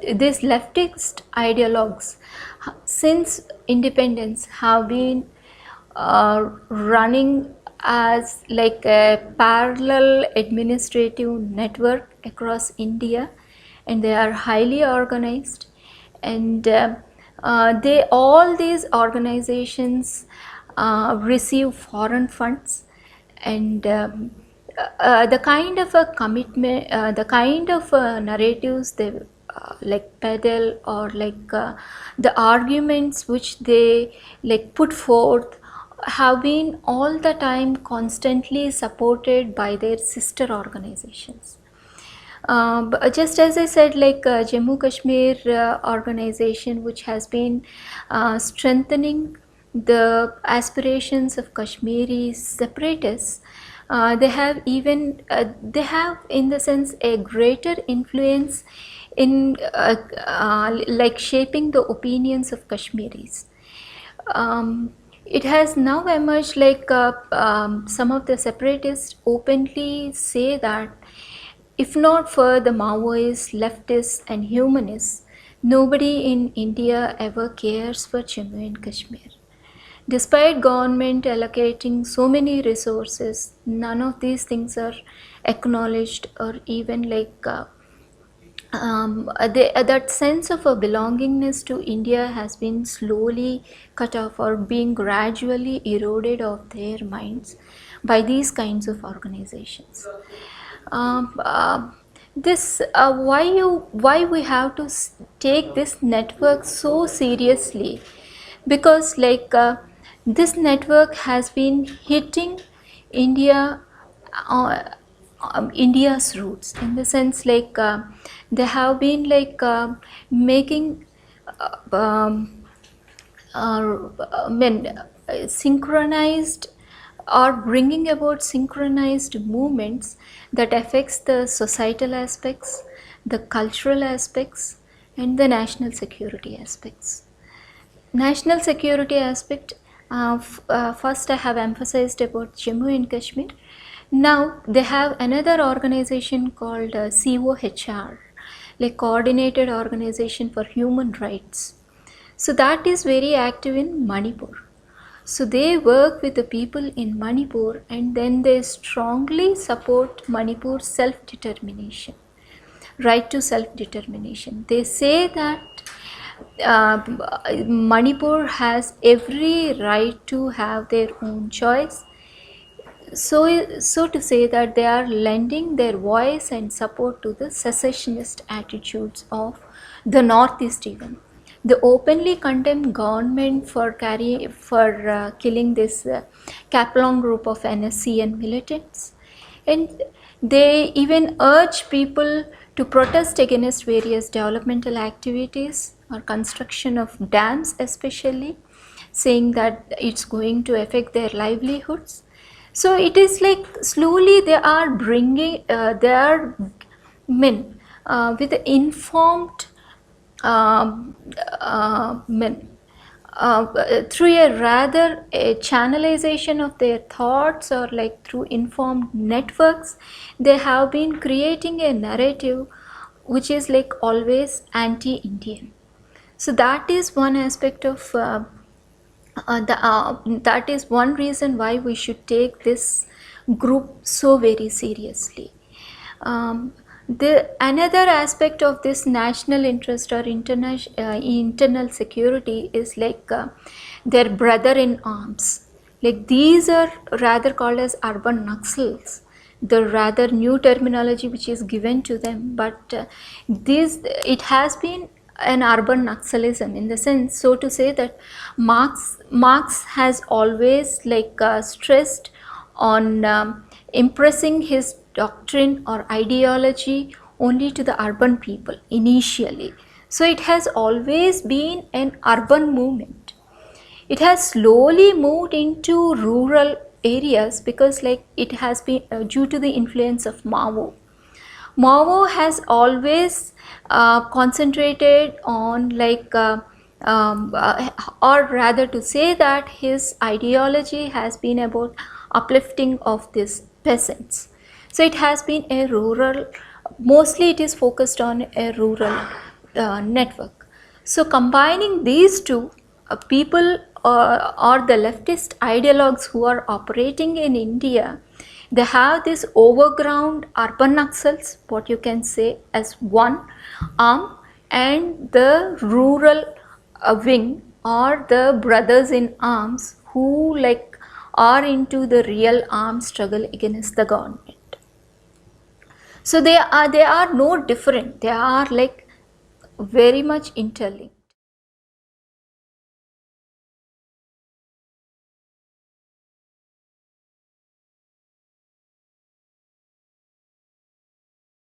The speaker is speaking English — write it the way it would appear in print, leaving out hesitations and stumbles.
these leftist ideologues since independence have been running as like a parallel administrative network across India, and they are highly organized, and they all these organizations receive foreign funds, and the kind of a commitment, the kind of narratives they like peddle, or like the arguments which they like put forth have been all the time constantly supported by their sister organizations. But just as I said, like Jammu Kashmir organization, which has been strengthening the aspirations of Kashmiri separatists, they have in the sense a greater influence in like shaping the opinions of Kashmiris. It has now emerged like some of the separatists openly say that if not for the Maoists, leftists and humanists, nobody in India ever cares for Jammu and Kashmir. Despite government allocating so many resources, none of these things are acknowledged, or even like that sense of a belongingness to India has been slowly cut off, or being gradually eroded off their minds by these kinds of organizations. This why we have to take this network so seriously, because like this network has been hitting India, India's roots, in the sense like they have been like making synchronized, or bringing about synchronized movements that affects the societal aspects, the cultural aspects and the national security aspects. National security aspect, first I have emphasized about Jammu and Kashmir. Now they have another organization called COHR, like Coordinated Organization for Human Rights. So that is very active in Manipur. So they work with the people in Manipur, and then they strongly support Manipur's self-determination, right to self-determination. They say that Manipur has every right to have their own choice. So to say that they are lending their voice and support to the secessionist attitudes of the Northeast even. They openly condemn government for killing this Kaplan group of NSC and militants, and they even urge people to protest against various developmental activities or construction of dams, especially saying that it's going to affect their livelihoods. So it is like slowly they are bringing men with informed men through a channelization of their thoughts, or like through informed networks, they have been creating a narrative which is like always anti-Indian. So that is one aspect of that is one reason why we should take this group so very seriously. The another aspect of this national interest or internal security is like their brother in arms. Like these are rather called as urban Naxals, the rather new terminology which is given to them, but it has been an urban Naxalism, in the sense, so to say, that Marx has always like stressed on impressing his doctrine or ideology only to the urban people initially. So it has always been an urban movement. It has slowly moved into rural areas, because like it has been due to the influence of Mao. Mao has always concentrated on like or rather to say that his ideology has been about uplifting of these peasants. So it has been a rural, mostly it is focused on a rural network. So combining these two, people or the leftist ideologues who are operating in India, they have this overground urban Naxals, what you can say, as one arm, and the rural wing, or the brothers in arms who like are into the real armed struggle against the government. So they are no different, they are like very much interlinked.